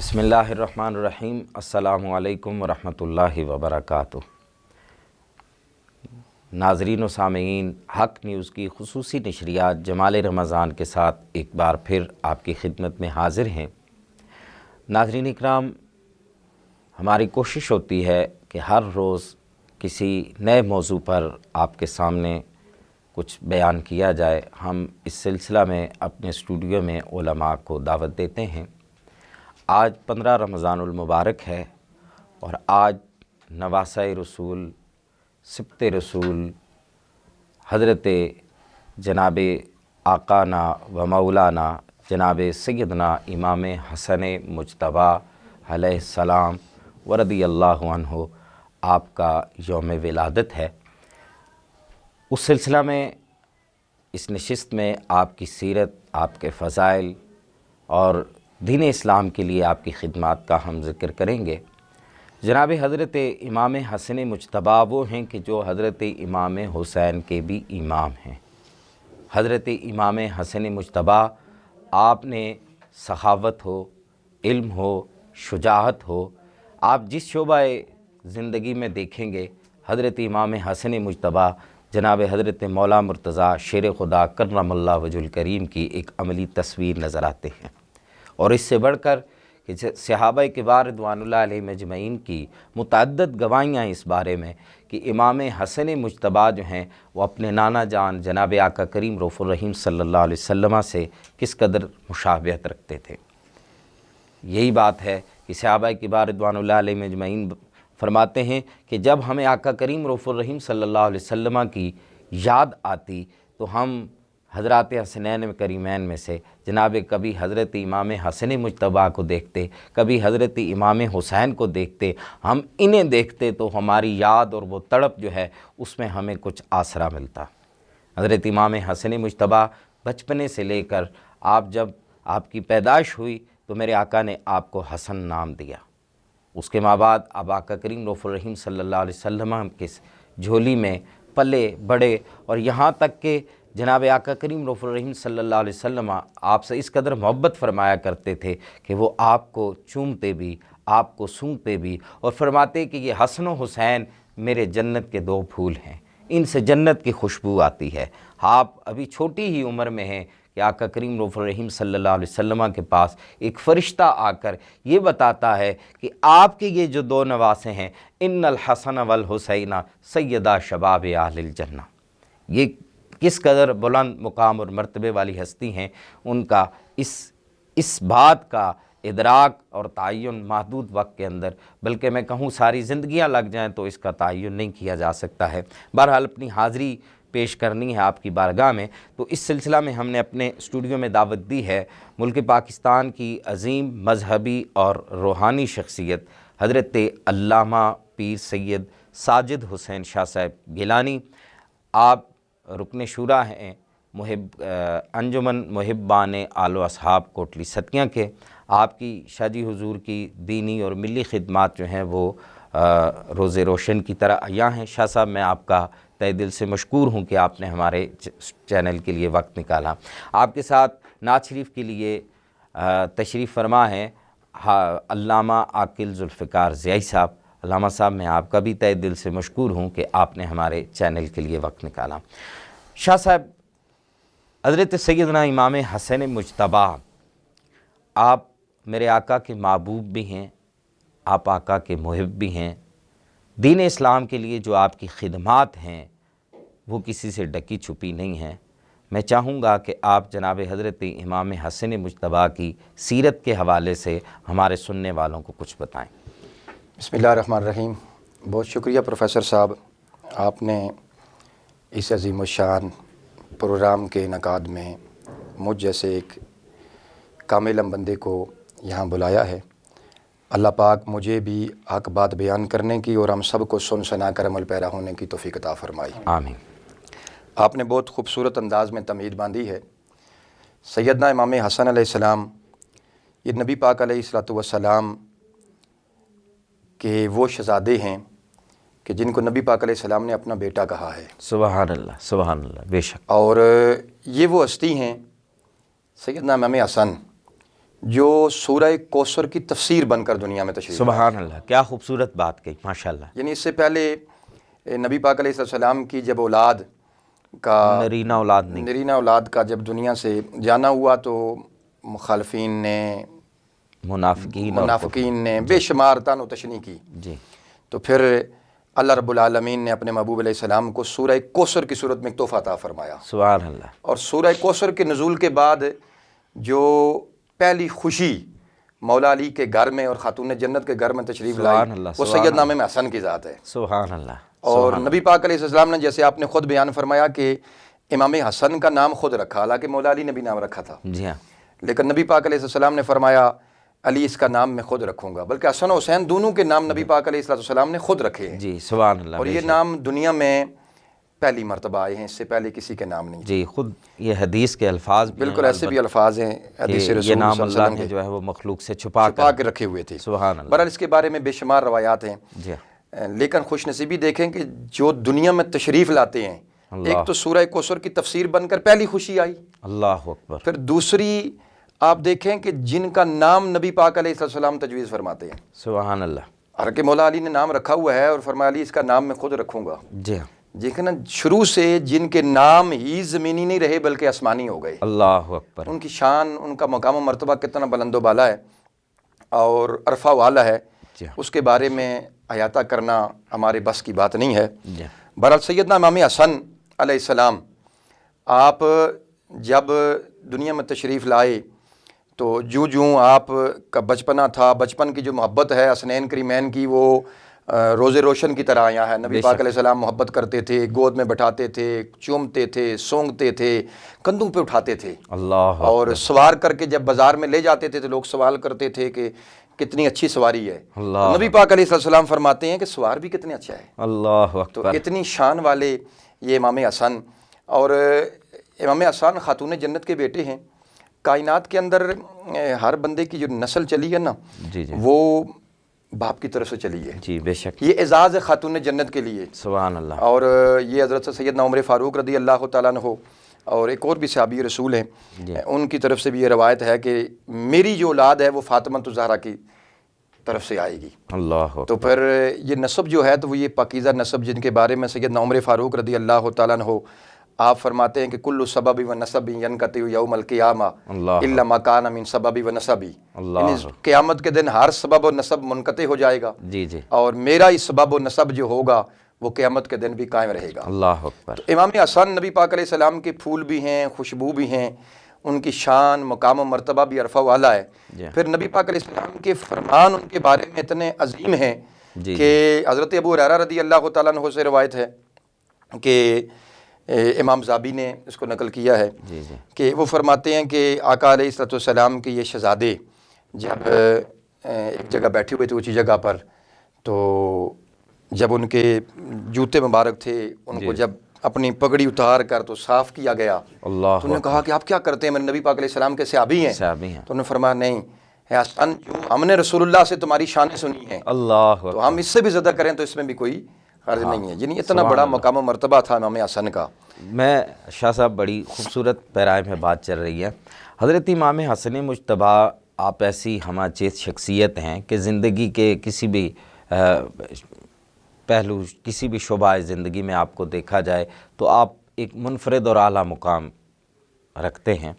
بسم اللہ الرحمن الرحیم۔ السلام علیکم ورحمۃ اللہ وبرکاتہ۔ ناظرین و سامعین، حق نیوز کی خصوصی نشریات جمال رمضان کے ساتھ ایک بار پھر آپ کی خدمت میں حاضر ہیں۔ ناظرین اکرام، ہماری کوشش ہوتی ہے کہ ہر روز کسی نئے موضوع پر آپ کے سامنے کچھ بیان کیا جائے۔ ہم اس سلسلہ میں اپنے اسٹوڈیو میں علماء کو دعوت دیتے ہیں۔ آج 15 رمضان المبارک ہے اور آج نواسہ رسول، سبط رسول، حضرت جناب آقانا و مولانا جناب سیدنا امام حسن مجتبیٰ علیہ السلام ورضی اللہ عنہ آپ کا یوم ولادت ہے۔ اس سلسلہ میں اس نشست میں آپ کی سیرت، آپ کے فضائل اور دین اسلام کے لیے آپ کی خدمات کا ہم ذکر کریں گے۔ جناب حضرت امام حسن مجتبیٰ وہ ہیں کہ جو حضرت امام حسین کے بھی امام ہیں۔ حضرت امام حسن مجتبیٰ، آپ نے سخاوت ہو، علم ہو، شجاعت ہو، آپ جس شعبہ زندگی میں دیکھیں گے، حضرت امام حسن مجتبیٰ جناب حضرت مولا مرتضیٰ شیر خدا کرم اللہ وجہ الکریم کی ایک عملی تصویر نظر آتے ہیں۔ اور اس سے بڑھ کر کہ صحابہ کبار رضوان اللہ علیہ مجمعین کی متعدد گواہیاں اس بارے میں کہ امام حسن مجتبیٰ جو ہیں وہ اپنے نانا جان جناب آقا کریم رؤوف الرحیم صلی اللہ علیہ وسلم سے کس قدر مشابہت رکھتے تھے۔ یہی بات ہے کہ صحابہ کبار رضوان اللہ علیہ مجمعین فرماتے ہیں کہ جب ہمیں آقا کریم رؤوف الرحیم صلی اللہ علیہ وسلم کی یاد آتی تو ہم حضرات حسنین کریمین میں سے جناب کبھی حضرت امام حسن مجتبیٰ کو دیکھتے، کبھی حضرت امام حسین کو دیکھتے، ہم انہیں دیکھتے تو ہماری یاد اور وہ تڑپ جو ہے اس میں ہمیں کچھ آسرا ملتا۔ حضرت امام حسن مجتبیٰ بچپنے سے لے کر جب آپ کی پیدائش ہوئی تو میرے آقا نے آپ کو حسن نام دیا۔ اس کے ماں بعد اب آقا کریم رؤوف الرحیم صلی اللہ علیہ وسلم کی جھولی میں پلے بڑے، اور یہاں تک کہ جناب آقا کریم رؤوف الرحیم صلی اللہ علیہ وسلم آپ سے اس قدر محبت فرمایا کرتے تھے کہ وہ آپ کو چومتے بھی، آپ کو سونگتے بھی، اور فرماتے کہ یہ حسن و حسین میرے جنت کے دو پھول ہیں، ان سے جنت کی خوشبو آتی ہے۔ آپ ابھی چھوٹی ہی عمر میں ہیں کہ آقا کریم رؤوف الرحیم صلی اللہ علیہ وسلم کے پاس ایک فرشتہ آ کر یہ بتاتا ہے کہ آپ کے یہ جو دو نواسے ہیں، ان الحسن والحسین سیدہ شباب اہل الجنہ، یہ کس قدر بلند مقام اور مرتبے والی ہستی ہیں۔ ان کا اس بات کا ادراک اور تعین محدود وقت کے اندر، بلکہ میں کہوں ساری زندگیاں لگ جائیں تو اس کا تعین نہیں کیا جا سکتا ہے۔ بہرحال اپنی حاضری پیش کرنی ہے آپ کی بارگاہ میں، تو اس سلسلہ میں ہم نے اپنے اسٹوڈیو میں دعوت دی ہے ملک پاکستان کی عظیم مذہبی اور روحانی شخصیت حضرت علامہ پیر سید ساجد حسین شاہ صاحب گیلانی۔ آپ رکن شورا ہیں انجمن محبان آل و اصحاب کوٹلی ستیاں کے۔ آپ کی شاہ جی حضور کی دینی اور ملی خدمات جو ہیں وہ روز روشن کی طرح عیاں ہیں۔ شاہ صاحب، میں آپ کا تہ دل سے مشکور ہوں کہ آپ نے ہمارے چینل کے لیے وقت نکالا۔ آپ کے ساتھ نعت شریف کے لیے تشریف فرما ہیں علامہ عاقل ذوالفقار ضیائی صاحب۔ علامہ صاحب، میں آپ کا بھی تہ دل سے مشکور ہوں کہ آپ نے ہمارے چینل کے لیے وقت نکالا۔ شاہ صاحب، حضرت سیدنا امام حسن مجتبیٰ، آپ میرے آقا کے محبوب بھی ہیں، آپ آقا کے محب بھی ہیں۔ دین اسلام کے لیے جو آپ کی خدمات ہیں وہ کسی سے ڈکی چھپی نہیں ہیں۔ میں چاہوں گا کہ آپ جناب حضرت امام حسن مجتبیٰ کی سیرت کے حوالے سے ہمارے سننے والوں کو کچھ بتائیں۔ بسم اللہ الرحمن الرحیم۔ بہت شکریہ پروفیسر صاحب، آپ نے اس عظیم الشان پروگرام کے انعقاد میں مجھ جیسے ایک کامل بندے کو یہاں بلایا ہے۔ اللہ پاک مجھے بھی حق بات بیان کرنے کی اور ہم سب کو سن سنا کر عمل پیرا ہونے کی توفیق عطا فرمائی۔ آمین۔ آپ نے بہت خوبصورت انداز میں تمہید باندھی ہے۔ سیدنا امام حسن علیہ السلام یہ نبی پاک علیہ الصلوۃ والسلام کہ وہ شہزادے ہیں کہ جن کو نبی پاک علیہ السلام نے اپنا بیٹا کہا ہے۔ سبحان اللہ، سبحان اللہ، بے شک۔ اور یہ وہ ہستی ہیں سیدنا امام حسن جو سورہ کوثر کی تفسیر بن کر دنیا میں تشریف لائے۔ سبحان اللہ، کیا خوبصورت بات کہی، ماشاء اللہ۔ یعنی اس سے پہلے نبی پاک علیہ السلام کی جب اولاد کا نرینہ اولاد کا جب دنیا سے جانا ہوا تو مخالفین نے، منافقین نے بے شمار طعن و تشنیع کی جی۔ تو پھر اللہ رب العالمین نے اپنے محبوب علیہ السلام کو سورہ کوثر کی صورت میں ایک تحفہ عطا فرمایا۔ سبحان اللہ۔ اور سورہ کوثر کے نزول کے بعد جو پہلی خوشی مولا علی کے گھر میں اور خاتون جنت کے گھر میں تشریف لائی وہ سیدنا امام حسن کی ذات ہے۔ سبحان اللہ۔ اور نبی پاک علیہ السلام نے جیسے آپ نے خود بیان فرمایا کہ امام حسن کا نام خود رکھا، حالانکہ مولا علی نے بھی نام رکھا تھا، جی ہاں، لیکن نبی پاک علیہ السلام نے فرمایا علی اس کا نام میں خود رکھوں گا، بلکہ حسن و حسین دونوں کے نام نبی پاک علیہ السلام نے خود رکھے ہیں۔ جی سبحان اللہ۔ اور یہ نام دنیا میں پہلی مرتبہ آئے ہیں، اس سے پہلے کسی کے نام نہیں۔ جی، خود یہ حدیث کے الفاظ بھی بالکل ایسے بھی الفاظ ہیں حدیث رسول یہ نام صلی اللہ علیہ اللہ وسلم نے کے جو ہے وہ مخلوق سے چھپا کے رکھے ہوئے تھے۔ سبحان اللہ۔ بہرحال اس کے بارے میں بے شمار روایات ہیں، جی، لیکن خوش نصیبی دیکھیں کہ جو دنیا میں تشریف لاتے ہیں، ایک تو سورہ کوثر کی تفسیر بن کر پہلی خوشی آئی، اللہ اکبر، پھر دوسری آپ دیکھیں کہ جن کا نام نبی پاک علیہ السلام تجویز فرماتے ہیں۔ سبحان اللہ۔ حالانکہ مولا علی نے نام رکھا ہوا ہے اور فرمایا علی اس کا نام میں خود رکھوں گا۔ جی ہاں، دیکھیں نا، شروع سے جن کے نام ہی زمینی نہیں رہے بلکہ آسمانی ہو گئے، اللہ اکبر، ان کی شان، ان کا مقام و مرتبہ کتنا بلند و بالا ہے اور عرفہ والا ہے، اس کے بارے میں احاطہ کرنا ہمارے بس کی بات نہیں ہے۔ بہرحال سیدنا امام حسن علیہ السلام آپ جب دنیا میں تشریف لائے تو جوں آپ کا بچپنا تھا، بچپن کی جو محبت ہے حسنین کریمین کی، وہ روز روشن کی طرح آیا ہے۔ نبی پاک علیہ السلام محبت کرتے تھے، گود میں بٹھاتے تھے، چومتے تھے، سونگتے تھے، کندھوں پہ اٹھاتے تھے، اللہ، اور سوار کر کے جب بازار میں لے جاتے تھے تو لوگ سوال کرتے تھے کہ کتنی اچھی سواری ہے۔ نبی پاک علیہ السلام فرماتے ہیں کہ سوار بھی کتنے اچھا ہے۔ اللہ تو اکبر، اتنی شان والے یہ امام حسن، اور امام حسن خاتون جنت کے بیٹے ہیں۔ کائنات کے اندر ہر بندے کی جو نسل چلی ہے نا، وہ باپ کی طرف سے چلی ہے۔ جی بے شک، یہ اعزاز ہے خاتون جنت کے لیے۔ سبحان اللہ۔ اور یہ حضرت سیدنا عمر فاروق رضی اللہ تعالیٰ عنہ اور ایک اور بھی صحابی رسول ہیں، ان کی طرف سے بھی یہ روایت ہے کہ میری جو اولاد ہے وہ فاطمہ الزہرا کی طرف سے آئے گی۔ اللہ، تو پھر یہ نسب جو ہے تو وہ یہ پاکیزہ نسب جن کے بارے میں سیدنا عمر فاروق رضی اللہ تعالیٰ عنہ آپ فرماتے ہیں کہ کل سبب و نسب ینقطع یوم القیامہ الا ما کان من سبب و نسبی، یعنی قیامت کے دن ہر سبب و نسب منقطع ہو جائے گا، جی، اور میرا ہی سبب و نسب جو ہوگا وہ قیامت کے دن بھی قائم رہے گا۔ اللہ اکبر۔ امام حسن نبی پاک علیہ السلام کے پھول بھی ہیں، خوشبو بھی ہیں، ان کی شان، مقام و مرتبہ بھی عرفہ والا ہے۔ پھر نبی پاک علیہ السلام کے فرمان ان کے بارے میں اتنے عظیم ہیں کہ حضرت ابو ہریرہ رضی اللہ تعالیٰ عنہ سے روایت ہے کہ امام زابی نے اس کو نقل کیا ہے کہ وہ فرماتے ہیں کہ آقا علیہ السلام کے یہ شہزادے جب ایک جگہ بیٹھے ہوئے تھے اونچی جگہ پر، تو جب ان کے جوتے مبارک تھے ان کو جب اپنی پگڑی اتار کر تو صاف کیا گیا، تو انہوں نے کہا کہ آپ کیا کرتے ہیں؟ میرے نبی پاک علیہ السلام کے صحابی ہیں۔ تو انہوں نے فرمایا نہیں حسن، جو ہم نے رسول اللہ سے تمہاری شانیں سنی ہیں، اللہ، تو ہم اس سے بھی زیادہ کریں تو اس میں بھی کوئی حرج نہیں ہے۔ یعنی اتنا بڑا مقام و مرتبہ تھا امام حسن کا۔ میں شاہ صاحب بڑی خوبصورت پیرائے میں بات چل رہی ہے۔ حضرت امام حسن مجتبیٰ آپ ایسی ہمہ چیز شخصیت ہیں کہ زندگی کے کسی بھی پہلو، کسی بھی شعبہ زندگی میں آپ کو دیکھا جائے تو آپ ایک منفرد اور اعلیٰ مقام رکھتے ہیں۔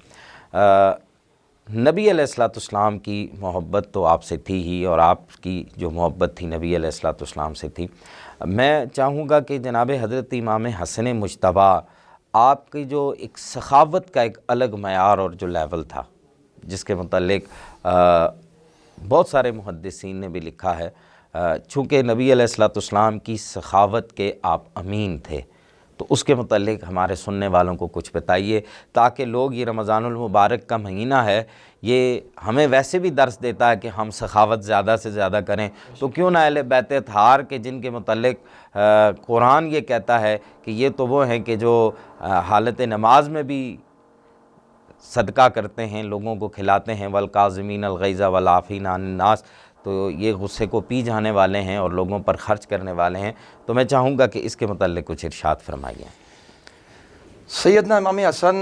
نبی علیہ السلام کی محبت تو آپ سے تھی ہی، اور آپ کی جو محبت تھی نبی علیہ السلام سے تھی۔ میں چاہوں گا کہ جناب حضرت امام حسن مجتبیٰ آپ کی جو ایک سخاوت کا ایک الگ معیار اور جو لیول تھا، جس کے متعلق بہت سارے محدثین نے بھی لکھا ہے، چونکہ نبی علیہ السلام کی سخاوت کے آپ امین تھے، تو اس کے متعلق ہمارے سننے والوں کو کچھ بتائیے، تاکہ لوگ، یہ رمضان المبارک کا مہینہ ہے، یہ ہمیں ویسے بھی درس دیتا ہے کہ ہم سخاوت زیادہ سے زیادہ کریں، تو کیوں نہ اہل بیت اطہار کے جن کے متعلق قرآن یہ کہتا ہے کہ یہ تو وہ ہیں کہ جو حالت نماز میں بھی صدقہ کرتے ہیں، لوگوں کو کھلاتے ہیں، والکاظمین الغیظ والعافین عن الناس، تو یہ غصے کو پی جانے والے ہیں اور لوگوں پر خرچ کرنے والے ہیں۔ تو میں چاہوں گا کہ اس کے متعلق کچھ ارشاد فرمائیے۔ سیدنا امام حسن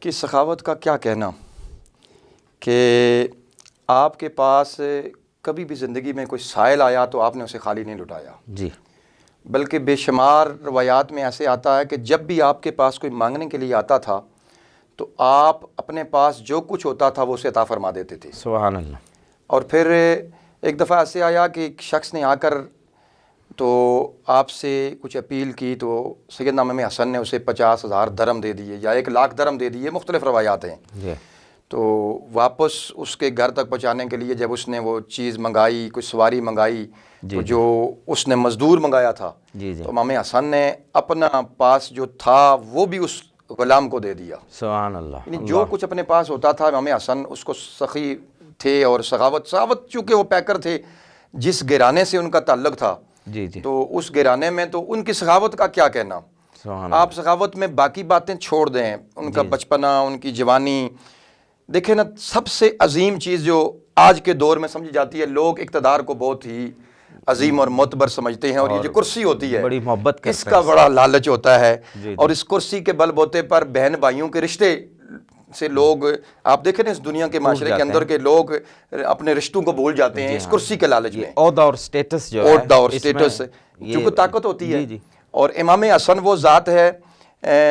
کی سخاوت کا کیا کہنا، کہ آپ کے پاس کبھی بھی زندگی میں کوئی سائل آیا تو آپ نے اسے خالی نہیں لٹایا جی، بلکہ بے شمار روایات میں ایسے آتا ہے کہ جب بھی آپ کے پاس کوئی مانگنے کے لیے آتا تھا تو آپ اپنے پاس جو کچھ ہوتا تھا وہ اسے عطا فرما دیتے تھے. سبحان اللہ. اور پھر ایک دفعہ ایسے آیا کہ ایک شخص نے آ کر تو آپ سے کچھ اپیل کی تو سیدنا امام حسن نے اسے 50,000 درہم دے دیے یا 1,00,000 درہم دے دیے، مختلف روایات ہیں. جی تو واپس اس کے گھر تک پہنچانے کے لیے جب اس نے وہ چیز منگائی، کوئی سواری منگائی، تو جو اس نے مزدور منگایا تھا جی جی تو امام حسن نے اپنا پاس جو تھا وہ بھی اس غلام کو دے دیا. سبحان اللہ. یعنی جو کچھ اپنے پاس ہوتا تھا امام حسن اس کو سخی تھے، اور سخاوت چونکہ وہ پیکر تھے، جس گھرانے سے ان کا تعلق تھا جی جی تو اس گھرانے میں تو ان کی سخاوت کا کیا کہنا. سبحان آپ سخاوت میں باقی باتیں چھوڑ دیں، ان کا بچپنا، ان کی جوانی دیکھیں نا. سب سے عظیم چیز جو آج کے دور میں سمجھی جاتی ہے، لوگ اقتدار کو بہت ہی عظیم اور معتبر سمجھتے ہیں، اور یہ جو کرسی ہوتی ہے بڑی محبت کرتے اس کا بڑا لالچ ہوتا ہے. جی اور اس کرسی کے بل بوتے پر بہن بھائیوں کے رشتے سے لوگ، آپ دیکھیں نا اس دنیا کے معاشرے کے اندر کے لوگ اپنے رشتوں کو بھول جاتے ہیں اس کرسی کے لالچ میں. عہدہ اور سٹیٹس جو ہے، عہدہ اور سٹیٹس چونکہ طاقت ہوتی ہے. اور امام حسن وہ ذات ہے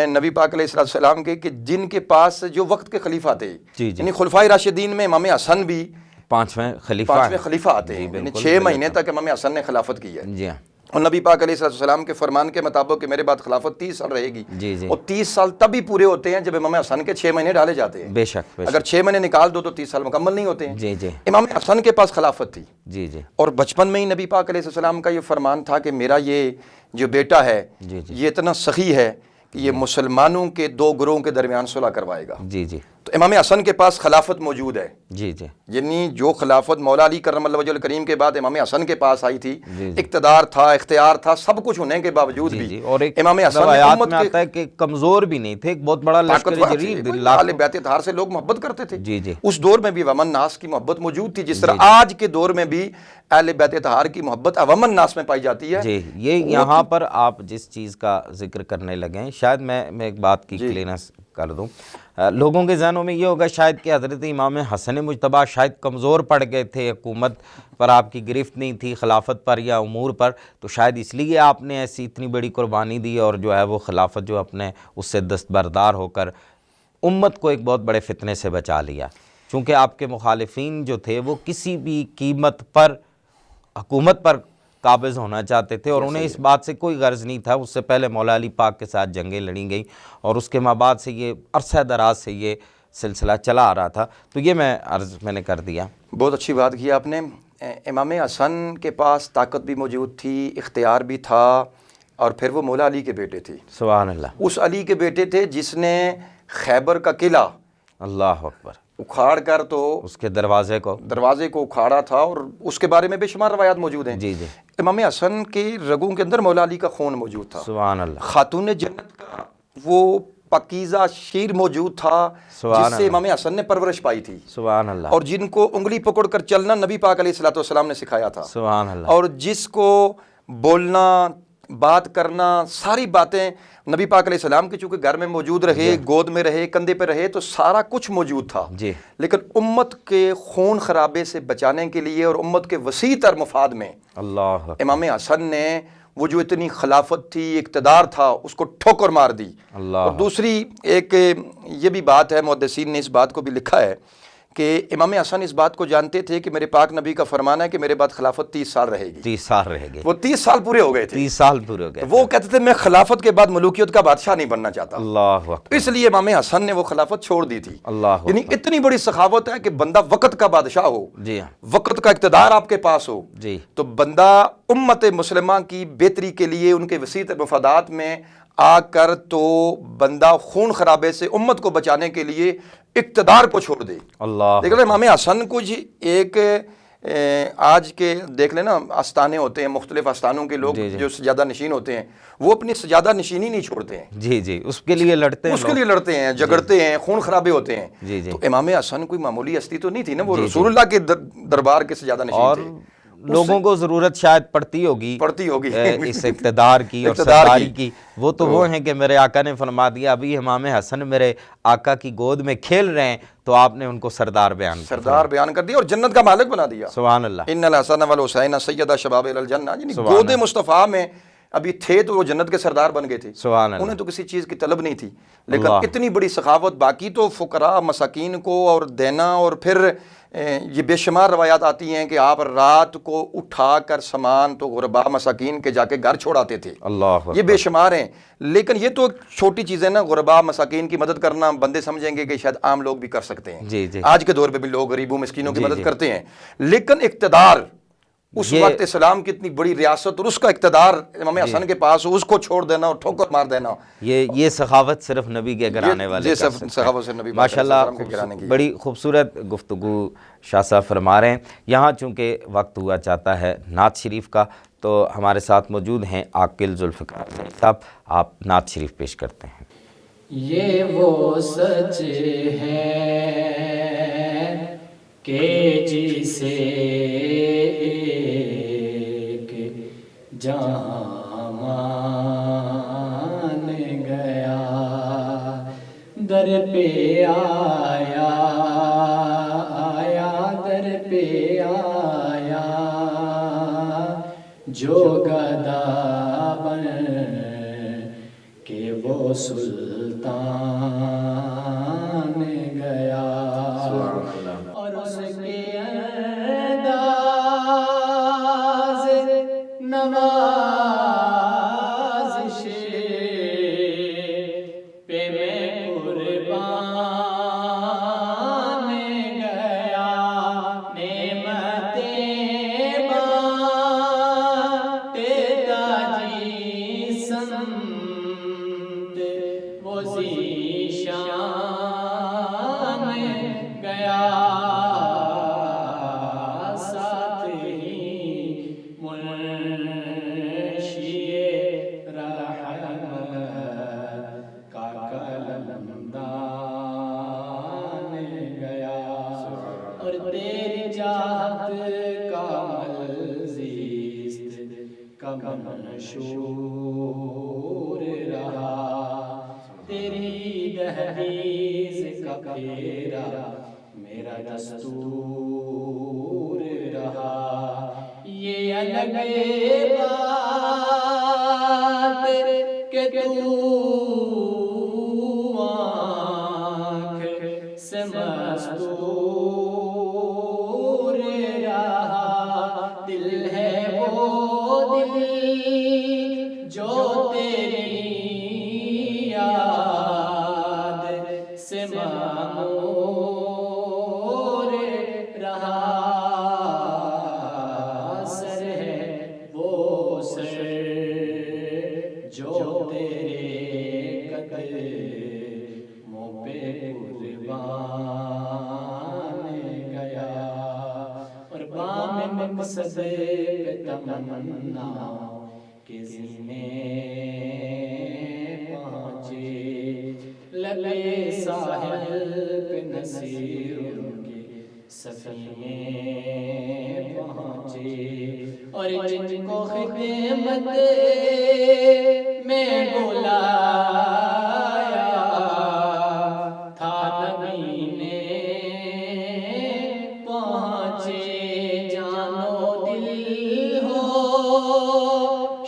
نبی پاک علیہ السلام کے کہ جن کے پاس جو وقت کے خلیفہ تھے، یعنی خلفائے راشدین میں امام حسن بھی 5ویں خلیفہ آتے ہیں. یعنی 6 مہینے تک امام حسن نے خلافت کی ہے. جی ہاں. اور نبی پاک علیہ السلام کے فرمان کے مطابق کہ میرے بعد خلافت 30 سال رہے گی. جی جی اور 30 سال تب ہی پورے ہوتے ہیں جب امام حسن کے 6 مہینے ڈالے جاتے ہیں. بے شک اگر 6 مہینے نکال دو تو 30 سال مکمل نہیں ہوتے ہیں. جی جی امام حسن کے پاس خلافت تھی. جی جی اور بچپن میں ہی نبی پاک علیہ السلام کا یہ فرمان تھا کہ میرا یہ جو بیٹا ہے یہ اتنا سخی ہے کہ یہ مسلمانوں کے 2 گروہوں کے درمیان صلح کروائے گا. جی جی تو امام حسن کے پاس خلافت موجود ہے. جی جی یعنی جو خلافت مولا علی کرم اللہ وجہ الکریم کے بعد امام حسن کے پاس آئی تھی، جی اقتدار تھا، اختیار تھا، سب کچھ ہونے کے باوجود بھی اور ایک امام حسن روایات میں آتا ہے کہ کمزور بھی نہیں تھے، ایک بہت بڑا لشکر جریب، اہل بیت اطہار سے لوگ محبت کرتے تھے. جی جی اس دور میں بھی عوام الناس کی محبت موجود تھی، جس طرح آج کے دور میں بھی اہل بیت اطہار کی محبت عوام الناس میں پائی جاتی ہے. جی. یہ یہاں پر آپ جس چیز کا ذکر کرنے لگے ہیں، شاید میں ایک بات کی کلینس کر دوں. لوگوں کے ذہنوں میں یہ ہوگا شاید کہ حضرت امام حسن مجتبیٰ شاید کمزور پڑ گئے تھے، حکومت پر آپ کی گرفت نہیں تھی، خلافت پر یا امور پر، تو شاید اس لیے آپ نے ایسی اتنی بڑی قربانی دی اور جو ہے وہ خلافت جو اپنے اس سے دستبردار ہو کر امت کو ایک بہت بڑے فتنے سے بچا لیا. چونکہ آپ کے مخالفین جو تھے وہ کسی بھی قیمت پر حکومت پر قابض ہونا چاہتے تھے، اور انہیں اس بات سے کوئی غرض نہیں تھا. اس سے پہلے مولا علی پاک کے ساتھ جنگیں لڑی گئیں، اور اس کے بعد سے یہ عرصہ دراز سے یہ سلسلہ چلا آ رہا تھا. تو یہ میں نے کر دیا. بہت اچھی بات کی آپ نے. امام حسن کے پاس طاقت بھی موجود تھی، اختیار بھی تھا، اور پھر وہ مولا علی کے بیٹے تھے. سبحان اللہ. اس علی کے بیٹے تھے جس نے خیبر کا قلعہ اللہ اکبر اکھاڑ کر تو اس کے دروازے کو اکھاڑا تھا، اور اس کے بارے میں بے شمار روایات موجود ہیں. جی جی امام حسن کے رگوں کے اندر مولا علی کا خون موجود تھا. سبحان اللہ. خاتون جنت کا وہ پاکیزہ شیر موجود تھا جس سے امام حسن نے پرورش پائی تھی. سبحان اللہ. اور جن کو انگلی پکڑ کر چلنا نبی پاک علیہ السلام نے سکھایا تھا. سبحان اللہ. اور جس کو بولنا، بات کرنا، ساری باتیں نبی پاک علیہ السلام کے چونکہ گھر میں موجود رہے، گود میں رہے، کندھے پہ رہے، تو سارا کچھ موجود تھا. جی. لیکن امت کے خون خرابے سے بچانے کے لیے اور امت کے وسیع تر مفاد میں اللہ امام حسن نے وہ جو اتنی خلافت تھی، اقتدار تھا، اس کو ٹھوکر مار دی. اللہ. اور دوسری ایک یہ بھی بات ہے، محدثین نے اس بات کو بھی لکھا ہے کہ امام حسن اس بات کو جانتے تھے کہ میرے پاک نبی کا فرمان ہے کہ میرے بعد خلافت 30 سال رہے گی. 30 سال رہ گئے. وہ 30 سال پورے ہو گئے تھے. 30 سال پورے ہو گئے. وہ کہتے تھے میں خلافت کے بعد ملوکیت کا بادشاہ نہیں بننا چاہتا. اللہ اکبر. اس لیے امام حسن نے وہ خلافت چھوڑ دی تھی. اللہ یعنی اتنی بڑی سخاوت ہے کہ بندہ وقت کا بادشاہ ہو، جی ہاں. وقت کا اقتدار آپ کے پاس ہو، جی. تو بندہ امت مسلمہ کی بہتری کے لیے، ان کے وسیع مفادات میں آ کر تو بندہ خون خرابے سے امت کو بچانے کے لیے اقتدار کو چھوڑ دے. اللہ. دیکھ لیں امام حسن کو جی ایک آج کے دیکھ لیں نا آستانے ہوتے ہیں، مختلف آستانوں کے لوگ جو سجادہ نشین ہوتے ہیں، وہ اپنی سجادہ نشینی نہیں چھوڑتے ہیں. جی جی اس کے لیے لڑتے ہیں، اس کے لیے لڑتے ہیں، جگڑتے ہیں، خون خرابے ہوتے ہیں. جی جی. تو امام حسن کوئی معمولی ہستی تو نہیں تھی نا، وہ رسول اللہ کے دربار کے سجادہ نشین تھے. لوگوں کو ضرورت شاید پڑتی ہوگی اس اقتدار کی اور سرداری کی، وہ تو وہ ہیں کہ میرے آقا نے فرما دیا ابھی امام حسن میرے آقا کی گود میں کھیل رہے ہیں تو آپ نے ان کو سردار بیان کر دیا اور جنت کا مالک بنا دیا. سبحان اللہ. ان الحسن والحسین سیدا شباب الجنہ، یعنی گود مصطفیٰ میں ابھی تھے تو وہ جنت کے سردار بن گئے تھے. سبحان اللہ. انہیں تو کسی چیز کی طلب نہیں تھی، لیکن اتنی بڑی سخاوت. باقی تو فقراء مساکین کو اور دینا، اور پھر یہ بے شمار روایات آتی ہیں کہ آپ رات کو اٹھا کر سامان تو غرباء مساکین کے جا کے گھر چھوڑاتے تھے. اللہ یہ بے شمار ہیں. لیکن یہ تو چھوٹی چیزیں نا، غرباء مساکین کی مدد کرنا بندے سمجھیں گے کہ شاید عام لوگ بھی کر سکتے ہیں. جی جی. آج کے دور پہ بھی لوگ غریبوں مسکینوں کی مدد کرتے ہیں، لیکن اقتدار اس وقت اسلام کی اتنی بڑی ریاست اور اس کا اقتدار امام حسن کے پاس، اس کو چھوڑ دینا اور ٹھوکر مار دینا، یہ سخاوت صرف نبی کے گھرانے والے کر سکتے ہیں. سخاوت سے نبی ماشاءاللہ بڑی خوبصورت گفتگو شاہ صاحب فرما رہے ہیں. یہاں چونکہ وقت ہوا چاہتا ہے نعت شریف کا، تو ہمارے ساتھ موجود ہیں عاقل ذوالفقار صاحب. آپ نعت شریف پیش کرتے ہیں. یہ وہ سچ ہے کہ جسے ایک جہاں مان گیا، در پہ آیا در پہ آیا جو گدا بن کہ وہ سلطان گیا، اور اس کے انداز نوازش پہ میں قربان گیا، نعمتیں بانٹتا جی سمت وہ ذیشان گیا، ساتھ ہی منشی رحمت کا قلمدان گیا، اور تیری چاہت کا ملزیست کا منشور رہا، تیری دہلیز کا پھیرا میرا دستور رہا. یہ الگ بات کہ تو آنکھ سے مستور رہا، دل ہے وہ دل جو تیری یاد سے معمور رہا، سر ہے وہ سر جو تیرے قدموں پہ قربان گیا، اور بام مقصد تمنا کے زینے پہنچے، لبے ساحل پہ نصیر ان کے سفینے پہنچے، اور جن کو خدمت میں بلایا تھا نبی نے پہنچے، جانو دل ہو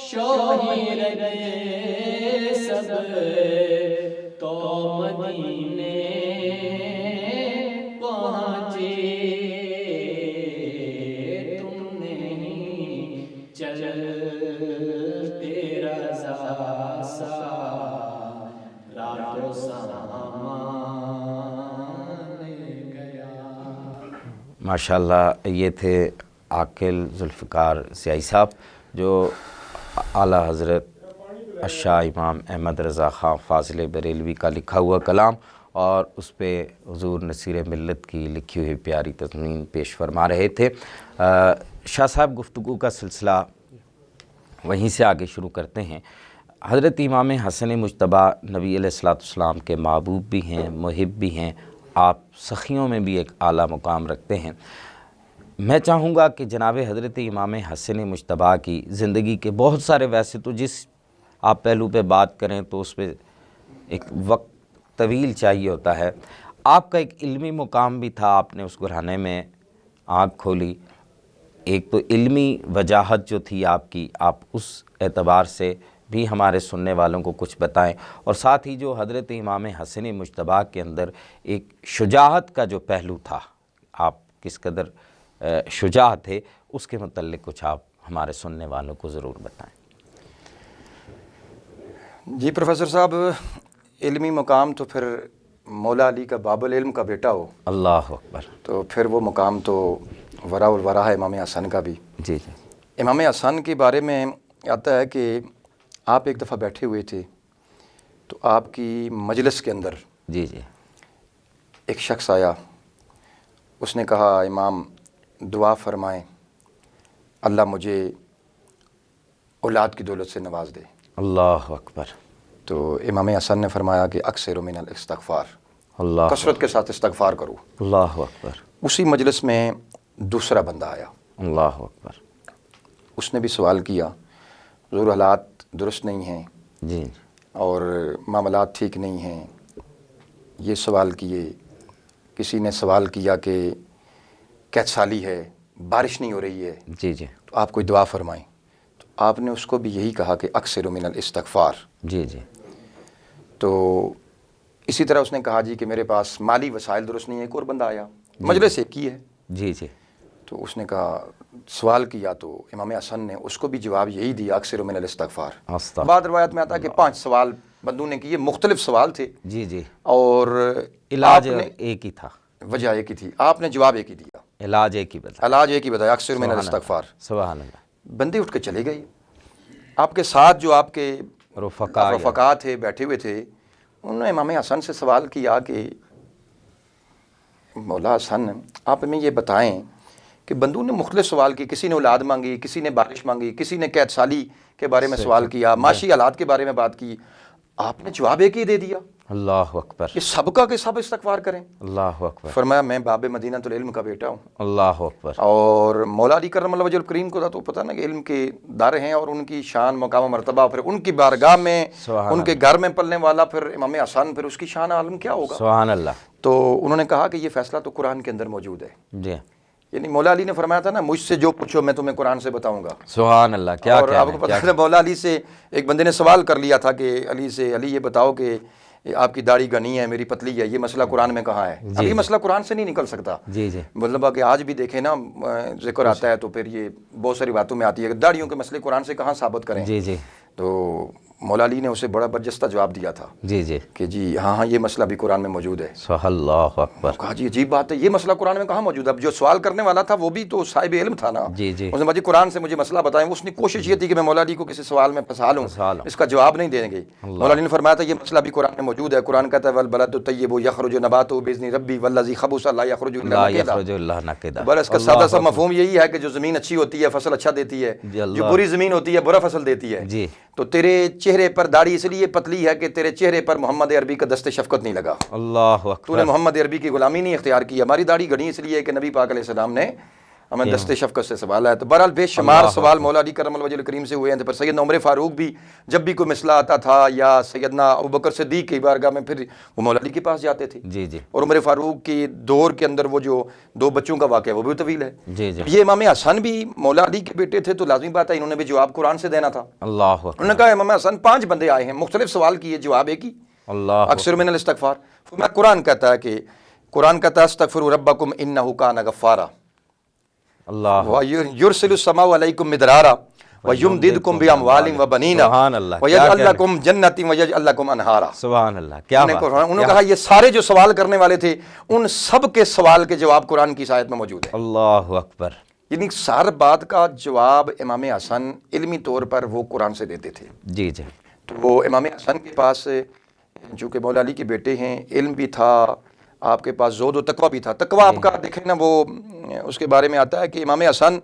شوہر سب تو مدینے پہنچے، تم نہیں چلتے رضا سا رات و سامان گیا. ماشاءاللہ یہ تھے عاقل ذوالفقار سیائی صاحب، جو اعلیٰ حضرت الشاہ امام احمد رضا خان فاضل بریلوی کا لکھا ہوا کلام اور اس پہ حضور نصیر ملت کی لکھی ہوئی پیاری تضمین پیش فرما رہے تھے. شاہ صاحب گفتگو کا سلسلہ وہیں سے آگے شروع کرتے ہیں. حضرت امام حسن مجتبیٰ نبی علیہ السلام کے محبوب بھی ہیں، محب بھی ہیں، آپ سخیوں میں بھی ایک اعلیٰ مقام رکھتے ہیں. میں چاہوں گا کہ جناب حضرت امام حسن مجتبیٰ کی زندگی کے بہت سارے، ویسے تو جس آپ پہلو پہ بات کریں تو اس پہ ایک وقت طویل چاہیے ہوتا ہے، آپ کا ایک علمی مقام بھی تھا، آپ نے اس گھرانے میں آنکھ کھولی، ایک تو علمی وجاہت جو تھی آپ کی، آپ اس اعتبار سے بھی ہمارے سننے والوں کو کچھ بتائیں، اور ساتھ ہی جو حضرت امام حسن مجتبیٰ کے اندر ایک شجاعت کا جو پہلو تھا، آپ کس قدر شجاع تھے، اس کے متعلق کچھ آپ ہمارے سننے والوں کو ضرور بتائیں۔ جی پروفیسر صاحب، علمی مقام تو پھر مولا علی کا باب العلم کا بیٹا ہو، اللہ اکبر۔ تو پھر وہ مقام تو ورا الورا ہے امام حسن کا بھی۔ جی جی امام حسن کے بارے میں آتا ہے کہ آپ ایک دفعہ بیٹھے ہوئے تھے تو آپ کی مجلس کے اندر جی جی ایک شخص آیا، اس نے کہا امام دعا فرمائیں اللہ مجھے اولاد کی دولت سے نواز دے۔ اللہ اکبر۔ تو امام حسن نے فرمایا کہ اکثر من الاستغفار، اللہ کثرت کے ساتھ استغفار کرو۔ اللہ اکبر۔ اسی مجلس میں دوسرا بندہ آیا، اللہ اکبر۔ اس نے بھی سوال کیا، حضور حالات درست نہیں ہیں جی اور معاملات ٹھیک نہیں ہیں، یہ سوال کیے۔ کسی نے سوال کیا کہ قحط سالی ہے، بارش نہیں ہو رہی ہے، جی جی تو آپ کوئی دعا فرمائیں۔ تو آپ نے اس کو بھی یہی کہا کہ اکثر من الاستغفار۔ جی جی تو اسی طرح اس نے کہا جی کہ میرے پاس مالی وسائل درست نہیں ہے، ایک اور بندہ آیا، مجلس ایک ہی ہے۔ جی جی تو اس نے کہا، سوال کیا تو امام حسن نے اس کو بھی جواب یہی دیا، اکثر من الاستغفار۔ استغفار۔ بعض روایت میں آتا ہے کہ 5 سوال بندوں نے کیے، مختلف سوال تھے جی جی اور علاج آپ نے ایک ہی تھا، وجہ ایک ہی تھی، آپ نے جواب ایک ہی دیا، علاج ایک ہی بتا۔ علاج ایک ہی بتایا، اکثر من الاستغفار۔ سبحان اللہ۔ بندے اٹھ کے چلے گئے۔ آپ کے ساتھ جو آپ کے رفقا تھے بیٹھے ہوئے تھے، انہوں نے امام حسن سے سوال کیا کہ مولا حسن آپ ہمیں یہ بتائیں کہ بندوں نے مختلف سوال کیے، کسی نے اولاد مانگی، کسی نے بارش مانگی، کسی نے قحط سالی کے بارے میں سوال کیا، معاشی حالات کے بارے میں بات کی، آپ نے جواب ایک ہی دے دیا اللہ اکبر۔ کہ سب کا کہ سب استغفار کریں۔ اللہ اکبر۔ فرمایا میں باب مدینہ العلم کا بیٹا ہوں، اللہ اکبر۔ اور مولا علی کرم اللہ وجہ الکریم کو تو پتہ نا کہ علم کے دار ہیں، اور ان کی شان مقام و مرتبہ، پھر ان کی بارگاہ میں ان کے گھر میں پلنے والا پھر امام حسن، پھر اس کی شان عالم کیا ہوگا۔ سبحان اللہ۔ تو انہوں نے کہا کہ یہ فیصلہ تو قرآن کے اندر موجود ہے، جی یعنی مولا علی نے فرمایا تھا نا مجھ سے جو پوچھو میں تمہیں قرآن سے بتاؤں گا۔ سبحان اللہ۔ کیا اور آپ کو پتہ ہے مولا علی سے ایک بندے نے سوال کر لیا تھا کہ علی سے، علی یہ بتاؤ کہ آپ کی داڑھی گھنی ہے، میری پتلی ہے، یہ مسئلہ قرآن میں کہاں ہے؟ اب یہ مسئلہ قرآن سے نہیں نکل سکتا۔ جی جی مطلب کہ آج بھی دیکھیں نا ذکر آتا ہے تو پھر یہ بہت ساری باتوں میں آتی ہے کہ داڑھیوں کے مسئلے قرآن سے کہاں ثابت کریں۔ جی جی تو مولا علی نے اسے بڑا برجستہ جواب دیا تھا جی جی کہ جی ہاں یہ مسئلہ بھی قرآن میں موجود ہے۔ سبحان اللہ اکبر۔ کہا جی عجیب بات ہے، یہ مسئلہ قرآن میں کہاں موجود ہے؟ اب جو سوال کرنے والا تھا وہ بھی تو صاحب علم تھا نا۔ جی جی اس نے کہا جی قرآن سے مجھے مسئلہ بتائیں۔ اس نے کوشش یہ تھی کہ میں مولا علی کو کسی سوال میں پھنسا لوں، اس کا جواب نہیں دیں گے۔ مولا علی نے فرمایا تھا یہ مسئلہ بھی قرآن میں موجود ہے۔ قرآن کہتا ہے والبلد الطیب یخرج نباتہ باذن ربی والذی خبث لا یخرج لا الا یخرج الا نقدا۔ بس اس کا سادہ سا مفہوم یہی ہے کہ جو زمین اچھی ہوتی ہے فصل اچھا دیتی ہے، جو بری زمین ہوتی ہے برا فصل دیتی ہے۔ جی تو تیرے چہرے پر داڑھی اس لیے پتلی ہے کہ تیرے چہرے پر محمد عربی کا دست شفقت نہیں لگا، اللہ تو اکبر۔ نے محمد عربی کی غلامی نہیں اختیار کی۔ ہماری داڑھی گھنی اس لیے کہ نبی پاک علیہ السلام نے ہمیں دست شفقت سے سوالا ہے۔ تو بہرحال بے شمار سوال مولا علی کرم اللہ وجہ الکریم سے ہوئے ہیں۔ پر سیدنا عمر فاروق بھی جب بھی کوئی مسئلہ آتا تھا، یا سیدنا ابوبکر صدیق کی بارگاہ میں، پھر وہ مولا علی کے پاس جاتے تھے۔ جی جی اور عمر فاروق کے دور کے اندر وہ جو 2 بچوں کا واقعہ وہ بھی طویل ہے۔ جی جی یہ امام حسن بھی مولا علی کے بیٹے تھے، تو لازمی بات ہے انہوں نے بھی جواب قرآن سے دینا تھا۔ اللہ اکبر۔ انہوں نے کہا امام حسن 5 بندے آئے ہیں، مختلف سوال کیے، جواب ایک ہی، اللہ اکثر من الاستغفار۔ میں قرآن کہتا ہے کہ قرآن کہتا ہے استغفروا ربکم انہ کان غفارا اللہ ویرسل السماء علیکم مدرارا ویمددکم باموال وبنین سبحان اللہ۔ ویجعل لکم جنات ویجعل لکم انہارا۔ سبحان اللہ۔ کیا بات ہے۔ انہوں نے کہا یہ سارے جو سوال کرنے والے تھے ان سب کے سوال کے جواب قرآن کی اس آیت میں موجود ہے۔ اللہ اکبر۔ یعنی ہر بات کا جواب امام حسن علمی طور پر وہ قرآن سے دیتے تھے۔ جی جی تو وہ امام حسن کے پاس چونکہ مولا علی کے بیٹے ہیں، علم بھی تھا، آپ کے پاس زہد و تقویٰ بھی تھا۔ تقویٰ آپ کا دیکھیں نا، وہ اس کے بارے میں آتا ہے کہ امام حسن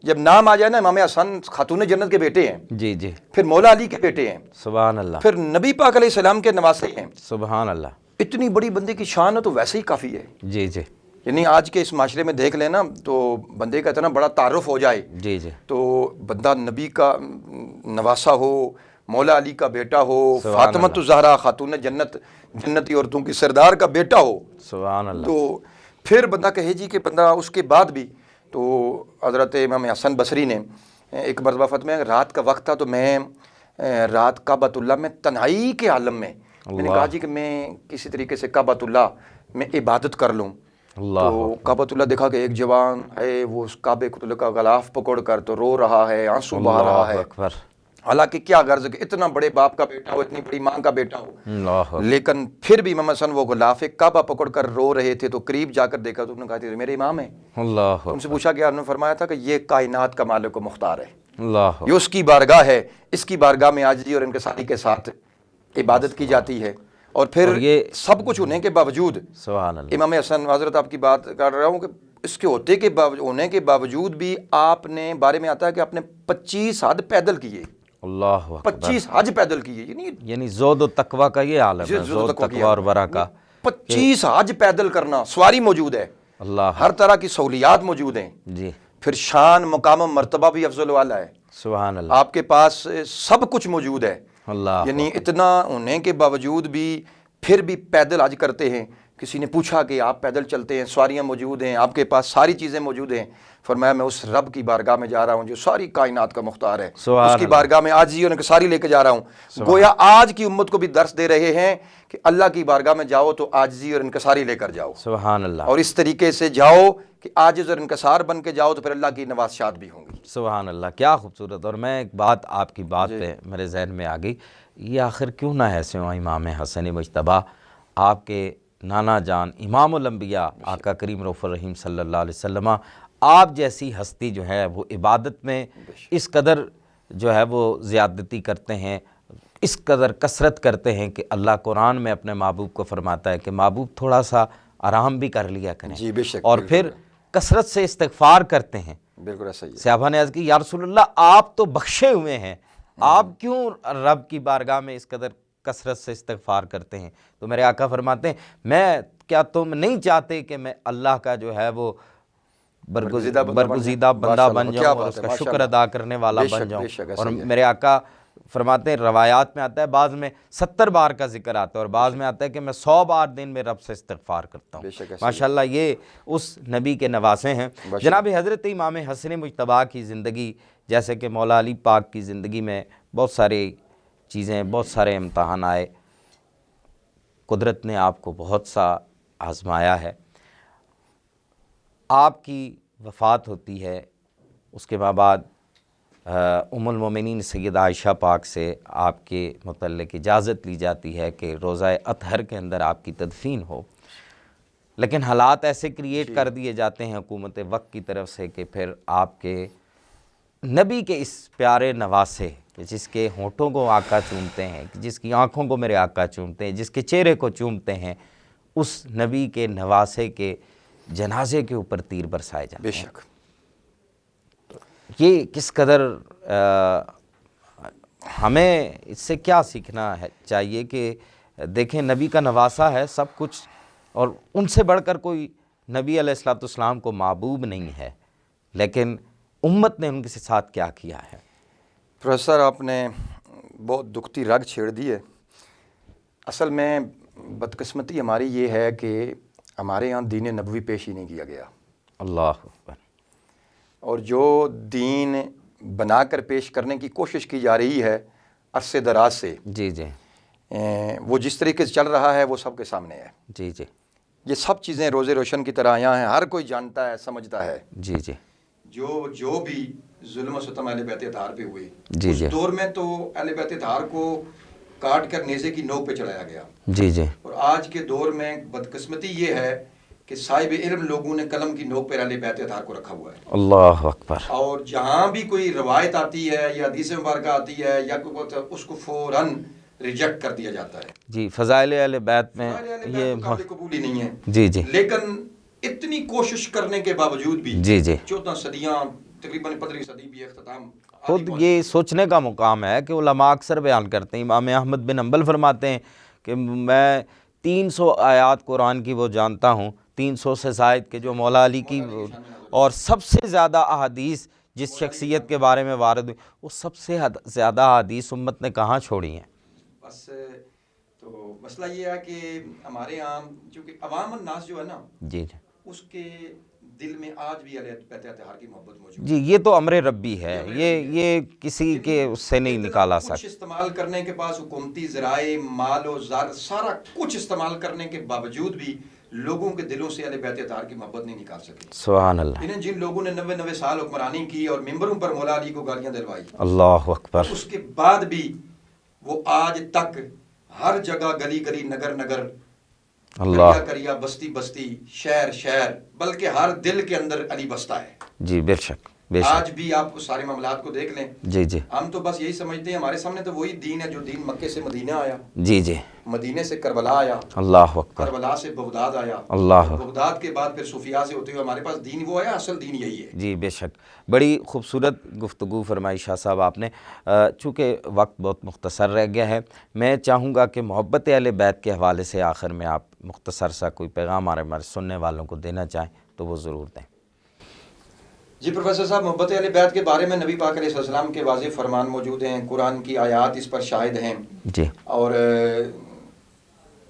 جب نام آ جائے نا، امام حسن خاتون جنت کے بیٹے ہیں، جی جی پھر مولا علی کے بیٹے ہیں، سبحان اللہ۔ پھر نبی پاک علیہ السلام کے نواسے ہیں۔ سبحان اللہ۔ اتنی بڑی بندے کی شان ہے تو ویسے ہی کافی ہے۔ جی جی یعنی آج کے اس معاشرے میں دیکھ لینا تو بندے کا اتنا بڑا تعارف ہو جائے جی جی تو بندہ نبی کا نواسا ہو، مولا علی کا بیٹا ہو، فاطمۃ الزہرا خاتون جنت، جنتی عورتوں کی سردار کا بیٹا ہو، سبحان اللہ، تو پھر بندہ کہے جی کہ بندہ اس کے بعد بھی تو حضرت امام حسن بصری نے ایک مرتبہ فرمایا رات کا وقت تھا تو میں رات کعبۃ اللہ میں تنہائی کے عالم میں نے کہا جی کہ میں کسی طریقے سے کعبۃ اللہ میں عبادت کر لوں. تو کعبۃ اللہ دیکھا کہ ایک جوان ہے وہ اس کعبے کا غلاف پکڑ کر تو رو رہا ہے، آنسو بہا رہا ہے. حالانکہ کیا غرض کہ اتنا بڑے باپ کا بیٹا ہو، اتنی بڑی ماں کا بیٹا ہو، لیکن پھر بھی امام حسن وہ غلاف کعبہ پکڑ کر رو رہے تھے. تو قریب جا کر دیکھا تو انہوں نے کہا میرے امام ہیں. ان سے پوچھا گیا، انہوں نے فرمایا تھا کہ یہ کائنات کا مالک و مختار ہے، یہ اس کی بارگاہ ہے، اس کی بارگاہ میں عاجزی اور انکساری کے ساتھ عبادت کی جاتی ہے. اور پھر یہ سب کچھ ہونے کے باوجود سبحان اللہ، امام حسن حضرت آپ کی بات کر رہا ہوں کہ اس کے ہونے کے باوجود بھی آپ نے بارے میں آتا ہے کہ آپ نے 25 حج پیدل کیے. اللہ 25 حج پیدل کیے، یعنی زہد و تقویٰ کا یہ عالم ہے، زہد و تقویٰ اور ورع کا. 25 حج پیدل کرنا، سواری موجود ہے، اللہ ہر طرح کی سہولیات موجود ہیں. جی، پھر شان مقام و مرتبہ بھی افضل والا ہے. سبحان اللہ، آپ کے پاس سب کچھ موجود ہے. اللہ یعنی اتنا ہونے کے باوجود بھی پھر بھی پیدل حج کرتے ہیں. کسی نے پوچھا کہ آپ پیدل چلتے ہیں، سواریاں موجود ہیں، آپ کے پاس ساری چیزیں موجود ہیں. فرمایا میں اس رب کی بارگاہ میں جا رہا ہوں جو ساری کائنات کا مختار ہے، اس کی بارگاہ میں عاجزی اور انکساری لے کے جا رہا ہوں. گویا آج کی امت کو بھی درس دے رہے ہیں کہ اللہ کی بارگاہ میں جاؤ تو عاجزی اور انکساری لے کر جاؤ. سبحان اللہ، اور اس طریقے سے جاؤ کہ عاجز اور انکسار بن کے جاؤ تو پھر اللہ کی نوازشات بھی ہوں گی. سبحان اللہ، کیا خوبصورت. اور میں ایک بات آپ کی بات پہ میرے ذہن میں آ گئی، یہ آخر کیوں نہ ایسے ہوں امام حسن مجتبیٰ، آپ کے نانا جان امام الانبیاء آقا کریم رؤوف الرحیم صلی اللہ علیہ وسلم، آپ جیسی ہستی جو ہے وہ عبادت میں اس قدر جو ہے وہ زیادتی کرتے ہیں، اس قدر کثرت کرتے ہیں کہ اللہ قرآن میں اپنے محبوب کو فرماتا ہے کہ محبوب تھوڑا سا آرام بھی کر لیا کریں. جی بے شک. اور پھر کثرت سے استغفار کرتے ہیں. بالکل ایسا ہی ہے. صحابہ نے عرض کی یا رسول اللہ آپ تو بخشے ہوئے ہیں، آپ کیوں رب کی بارگاہ میں اس قدر کثرت سے استغفار کرتے ہیں؟ تو میرے آقا فرماتے ہیں میں کیا تم نہیں چاہتے کہ میں اللہ کا جو ہے وہ برگزیدہ بندہ بن جاؤں اور اس کا شکر ادا کرنے والا بن جاؤں؟ اور میرے آقا فرماتے ہیں روایات میں آتا ہے بعض میں 70 بار کا ذکر آتا ہے اور بعض میں آتا ہے کہ میں 100 بار دن میں رب سے استغفار کرتا ہوں. ماشاءاللہ یہ اس نبی کے نواسے ہیں. جناب حضرت امام حسن مجتبیٰ کی زندگی جیسے کہ مولا علی پاک کی زندگی میں بہت ساری چیزیں، بہت سارے امتحان آئے، قدرت نے آپ کو بہت سا آزمایا ہے. آپ کی وفات ہوتی ہے، اس کے بعد ام المومنین سیدہ عائشہ پاک سے آپ کے متعلق اجازت لی جاتی ہے کہ روضہ اطہر کے اندر آپ کی تدفین ہو، لیکن حالات ایسے کریٹ کر دیے جاتے ہیں حکومت وقت کی طرف سے کہ پھر آپ کے نبی کے اس پیارے نواسے جس کے ہونٹوں کو آقا چومتے ہیں، جس کی آنکھوں کو میرے آقا چومتے ہیں، جس کے چہرے کو چومتے ہیں، اس نبی کے نواسے کے جنازے کے اوپر تیر برسائے جاتے ہیں. بے شک. یہ کس قدر ہمیں اس سے کیا سیکھنا چاہیے کہ دیکھیں نبی کا نواسا ہے سب کچھ، اور ان سے بڑھ کر کوئی نبی علیہ الصلوۃ والسلام کو محبوب نہیں ہے، لیکن امت نے ان کے ساتھ کیا کیا ہے. پروفیسر آپ نے بہت دکھتی رگ چھیڑ دی ہے. اصل میں بدقسمتی ہماری یہ ہے کہ ہمارے یہاں دین نبوی پیش ہی نہیں کیا گیا. اللہ اکبر. اور جو دین بنا کر پیش کرنے کی کوشش کی جا رہی ہے عرصے دراز سے، جی جی، وہ جس طریقے سے چل رہا ہے وہ سب کے سامنے ہے. جی جی، یہ سب چیزیں روزے روشن کی طرح یہاں ہیں، ہر کوئی جانتا ہے، سمجھتا ہے. جی جی، جو بھی ظلم و ستم اہل بیت اطہار پہ ہوئے، جی اس جی، دور میں تو اہل بیت اطہار کو کاٹ کر نیزے کی نوک پہ چڑھایا گیا. جی جی، اور آج کے دور میں بدقسمتی یہ ہے کہ صاحب علم لوگوں نے قلم کی نوک پہ اہل بیت اطہار کو رکھا ہوا ہے. اللہ اکبر. اور جہاں بھی کوئی روایت آتی ہے یا حدیث مبارکہ آتی ہے یا اس کو فوراً ریجیکٹ کر دیا جاتا ہے. جی، فضائل اہل بیت میں یہ قابل قبول ہی نہیں ہے. جی جی، لیکن اتنی کوشش کرنے کے باوجود بھی جی جی، 14 صدیاں تقریباً 15 صدی بھی اختتام خود یہ سوچنے کا مقام ہے کہ علماء اکثر بیان کرتے ہیں. امام احمد بن حنبل فرماتے ہیں کہ میں 300 آیات قرآن کی وہ جانتا ہوں 300 سے زائد کے جو مولا علی کی، اور سب سے زیادہ احادیث جس شخصیت کے بارے میں وارد ہوئی، وہ سب سے زیادہ احادیث امت نے کہاں چھوڑی ہیں؟ بس تو مسئلہ یہ ہے کہ ہمارے یہاں چونکہ عوام الناس جو ہے نا، جی جی اس کے دل میں آج بھی اہل بیت اطہار کی محبت موجود ہے. جی، یہ تو امر ربی ہے، یہ کسی کے اس سے نہیں نکالا کچھ سکتا. استعمال کرنے کے پاس حکومتی ذرائع، مال و زر، سارا کچھ استعمال کرنے کے باوجود بھی لوگوں کے دلوں سے اہل بیت اطہار کی محبت نہیں نکال سکے. سبحان اللہ. انہیں جن لوگوں نے 90 سال حکمرانی کی اور ممبروں پر مولا علی کو گالیاں دلوائی، اللہ اکبر، اس کے بعد بھی وہ آج تک ہر جگہ، گلی گلی، نگر نگر، اللہ، کریا کریا، بستی بستی، شہر شہر، بلکہ ہر دل کے اندر علی بستا ہے. جی بے شک بے شک. آج بھی آپ اس سارے معاملات کو دیکھ لیں. جی جی ہم تو بس یہی سمجھتے ہیں ہمارے سامنے تو وہی دین ہے جو دین مکے سے مدینہ آیا، جی جی. مدینے سے کربلا آیا، اللہ اکبر، کربلا سے بغداد آیا، اللہ، بغداد کے بعد پھر صوفیاء سے ہوتے ہوئے ہمارے پاس دین وہ ہے، اصل دین یہی ہے. جی بے شک. بڑی خوبصورت گفتگو فرمائی شاہ صاحب آپ نے. چونکہ وقت بہت مختصر رہ گیا ہے، میں چاہوں گا کہ محبت اہل بیت کے حوالے سے آخر میں آپ مختصر سا کوئی پیغام ہمارے سننے والوں کو دینا چاہیں تو وہ ضرور دیں. جی پروفیسر صاحب، محبت اہل بیت کے بارے میں نبی پاک علیہ السلام کے واضح فرمان موجود ہیں، قرآن کی آیات اس پر شاہد ہیں. جی. اور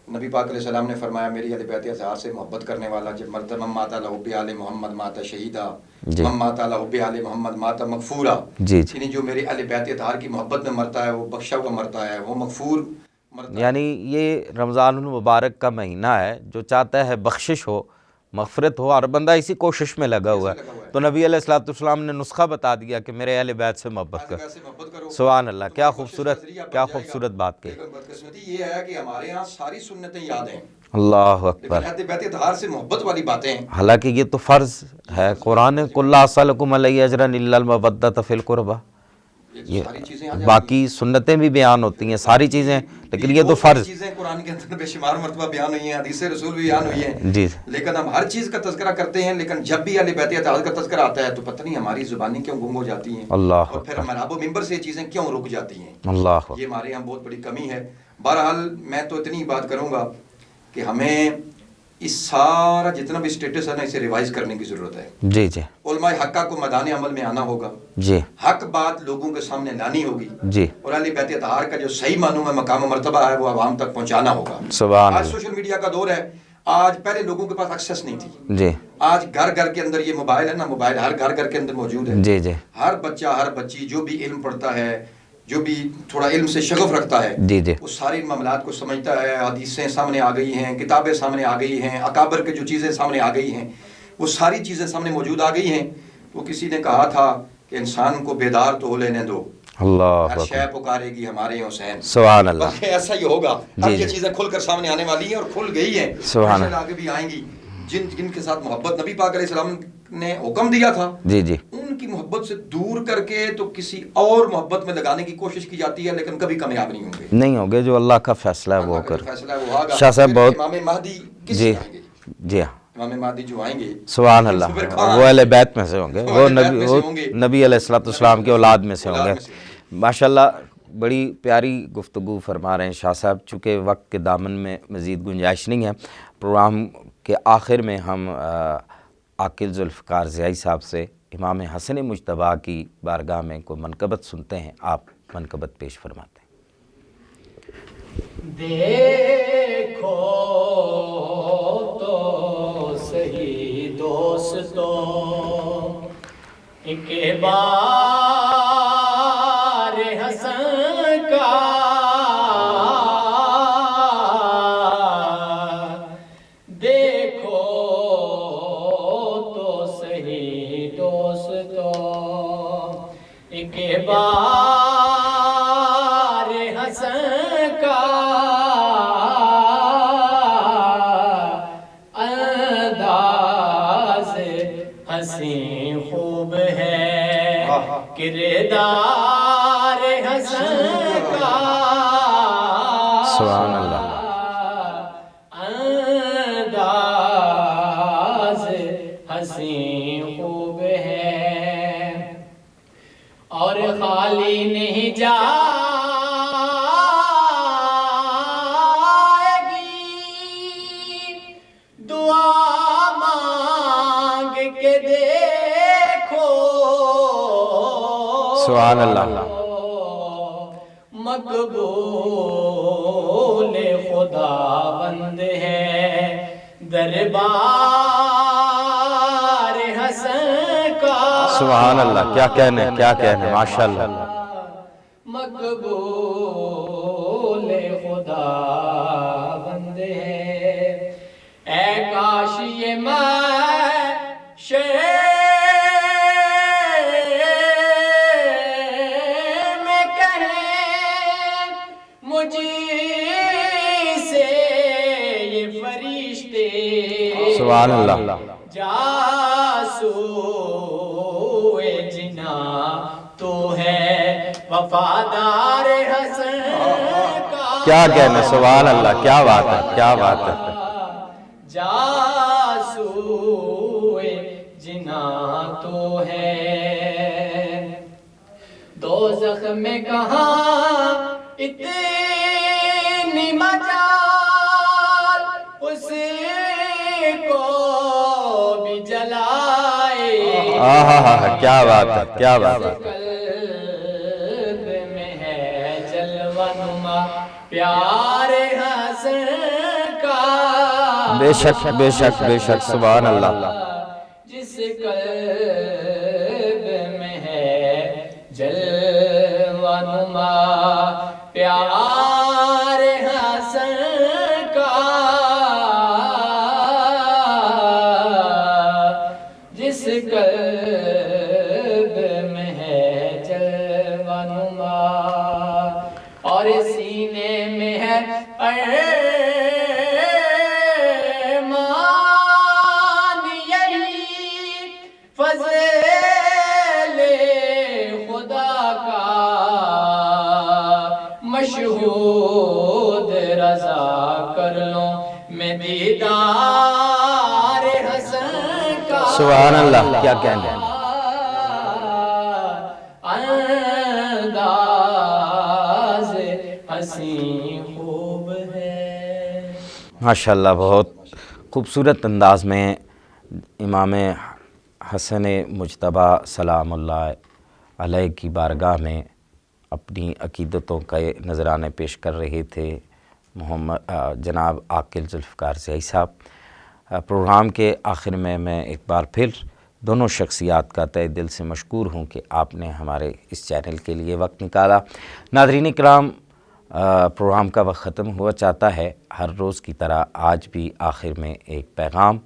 نبی پاک علیہ السلام نے فرمایا میری اہل بیت اطہار سے محبت کرنے والا جب مرتبہ ماتا لحب آل محمد ماتا شہیدہ، جی. ماتا لحب آل محمد ماتا مغفورہ. جی جی. یعنی جو میرے اہل بیت اطہار کی محبت میں مرتا ہے وہ بخشا ہوا مرتا ہے، وہ مغفور مرتا ہے. یعنی یہ رمضان المبارک کا مہینہ ہے، جو چاہتا ہے بخشش ہو، مغفرت ہو، اور بندہ اسی کوشش میں لگا ہوا ہے، تو نبی علیہ الصلوۃ والسلام نے نسخہ بتا دیا کہ میرے اہل بیت سے محبت کر. سبحان اللہ، کیا خوبصورت، کیا خوبصورت بات کہی. بدقسمتی یہ ہے کہ ہمارے ہاں ساری سنتیں یاد ہیں، اللہ اکبر. لیکن اہل بیت اطہار سے محبت والی باتیں، حالانکہ یہ تو فرض ہے. قرآن قل لا اسألکم علیہ اجرا الا المودۃ فی القربہ، یہ ساری چیزیں آ جاتی ہیں. باقی سنتیں بھی بیان ہوتی ہیں، ساری چیزیں، لیکن یہ تو فرض. چیزیں قرآن کے اندر بے شمار مرتبہ بیان ہوئی ہیں، حدیث رسول بھی بیان ہوئی ہیں. جی. لیکن ہم ہر چیز کا تذکرہ کرتے ہیں، لیکن جب بھی اہل بیت اطہار کا تذکرہ آتا ہے تو پتہ نہیں ہماری زبانیں کیوں گم ہو جاتی ہیں، اللہ اور پھر مناب و منبر سے یہ چیزیں کیوں رک جاتی ہیں. اللہ. یہ ہمارے یہاں بہت بڑی کمی ہے. بہرحال میں تو اتنی بات کروں گا کہ ہمیں اس سارا جتنا بھی اسٹیٹس ہے نا، اسے ریوائز کرنے کی ضرورت ہے. جی جی. علماء حقہ کو میدان عمل میں آنا ہوگا، جی. حق بات لوگوں کے سامنے لانی ہوگی، جی. اور اہل بیت اطہار کا جو صحیح معنوں میں مقام و مرتبہ ہے وہ عوام تک پہنچانا ہوگا. سبحان آج اللہ. سوشل میڈیا کا دور ہے. آج پہلے لوگوں کے پاس ایکسیس نہیں تھی، جی. آج گھر گھر کے اندر یہ موبائل ہے نا، موبائل ہر گھر گھر کے اندر موجود ہے. جی جی. ہر بچہ، ہر بچی جو بھی علم پڑھتا ہے، جو بھی تھوڑا علم سے شغف رکھتا ہے، جی جی. وہ سارے معاملات کو سمجھتا ہے. حدیثیں سامنے آ گئی ہیں، کتابیں سامنے آ گئی ہیں، اکابر کے جو چیزیں سامنے آ گئی ہیں وہ ساری چیزیں سامنے موجود آ گئی ہیں. وہ کسی نے کہا تھا کہ انسان کو بیدار تو ہو لینے دو، اللہ ہر شے اکبر. پکارے گی ہمارے حسین. سبحان اللہ. بلکہ ایسا ہی ہوگا. اب جی یہ جی. چیزیں کھل کر سامنے آنے والی ہیں اور کھل گئی ہیں. سبحان اللہ. آگے بھی آئیں گی. جن کے ساتھ محبت نبی پاک علیہ السلام نے حکم دیا تھا، جی جی. ان کی محبت سے دور کر کے تو کسی اور محبت میں لگانے کی کوشش کی جاتی ہے، لیکن کبھی کامیاب نہیں ہوں گے. نہیں ہوگے. جو اللہ کا فیصلہ ہے وہ اللہ کا کر. جو فیصلہ ہے وہ ہوگا. شاہ صاحب بہت. امام مہدی کس جی سے آئیں گے؟ جی ہاں. امام مہدی جو آئیں گے، سبحان اللہ، وہ اہل بیت میں سے ہوں گے، وہ نبی علیہ الصلوۃ والسلام کی اولاد میں سے ہوں گے. ماشاءاللہ بڑی پیاری گفتگو فرما رہے ہیں شاہ صاحب. چونکہ وقت کے دامن میں مزید گنجائش نہیں ہے، پروگرام کے آخر میں ہم عاقل ذوالفقار ضیائی صاحب سے امام حسن مجتبیٰ کی بارگاہ میں کوئی منقبت سنتے ہیں. آپ منقبت پیش فرماتے ہیں. دیکھو تو صحیح دوستو، ایک بار حسن کا دیکھو تو صحیح دوستو، ایک بار حسن کا انداز حسین خوب ہے، کردار حسن کا سبحان اللہ. انداز حسین خوب ہے، اور خالی نہیں جائے گی دعا سبحان اللہ مقبول خدا بند ہے دربار حسن کا سبحان اللہ، کیا کہنے ماشاءاللہ مقبول خدا بند ہے اے کاش یہ میں کہیں مجھ سے یہ فرشتے سبحان اللہ جاسوئے جنا تو ہے وفادار حسن کا کیا کہنے، سبحان اللہ، کیا بات ہے، کیا بات ہے جاسوئے جنا تو ہے دوزخ میں کہاں اتنی مجال اس کو بھی جلائے کیا بات ہے، کیا بات ہے قلب میں ہے جلوہ نما پیار حسن کا بے شک بے شک بے شک سبحان اللہ جس قلب میں ہے جلوہ نما پیار حسن کا جس قلب میں ہے جلوہ نما اور سینے میں ہے ارمان یہی فضل خدا کا مشہود رضا کر لوں میں دیدار حسن کا سبحان اللہ، کیا کہنے انداز حسین خوب ہے ماشاءاللہ، بہت خوبصورت انداز میں امام حسن مجتبیٰ سلام اللہ علیہ کی بارگاہ میں اپنی عقیدتوں کا نذرانے پیش کر رہے تھے جناب عاقل ذوالفقار سیائی صاحب۔ پروگرام کے آخر میں ایک بار پھر دونوں شخصیات کا تہہ دل سے مشکور ہوں کہ آپ نے ہمارے اس چینل کے لیے وقت نکالا۔ ناظرین اکرام، پروگرام کا وقت ختم ہوا چاہتا ہے، ہر روز کی طرح آج بھی آخر میں ایک پیغام،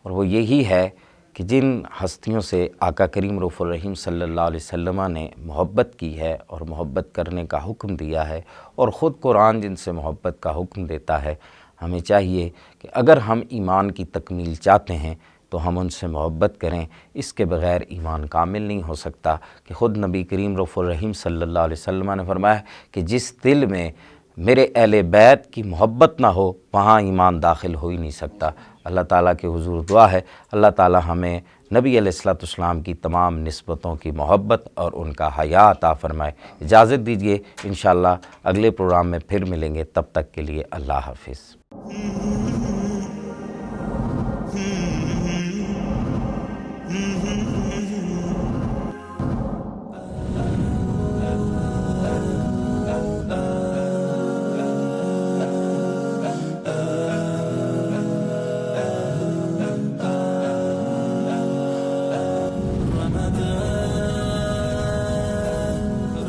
اور وہ یہی ہے کہ جن ہستیوں سے آقا کریم رؤوف الرحیم صلی اللہ علیہ وسلم نے محبت کی ہے اور محبت کرنے کا حکم دیا ہے، اور خود قرآن جن سے محبت کا حکم دیتا ہے، ہمیں چاہیے کہ اگر ہم ایمان کی تکمیل چاہتے ہیں تو ہم ان سے محبت کریں۔ اس کے بغیر ایمان کامل نہیں ہو سکتا کہ خود نبی کریم رؤوف الرحیم صلی اللہ علیہ وسلم نے فرمایا کہ جس دل میں میرے اہل بیت کی محبت نہ ہو وہاں ایمان داخل ہو ہی نہیں سکتا۔ اللہ تعالیٰ کے حضور دعا ہے اللہ تعالیٰ ہمیں نبی علیہ السلام کی تمام نسبتوں کی محبت اور ان کا حیا عطا فرمائے۔ اجازت دیجیے، انشاءاللہ اگلے پروگرام میں پھر ملیں گے، تب تک کے لیے اللہ حافظ۔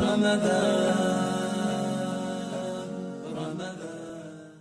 Ramadan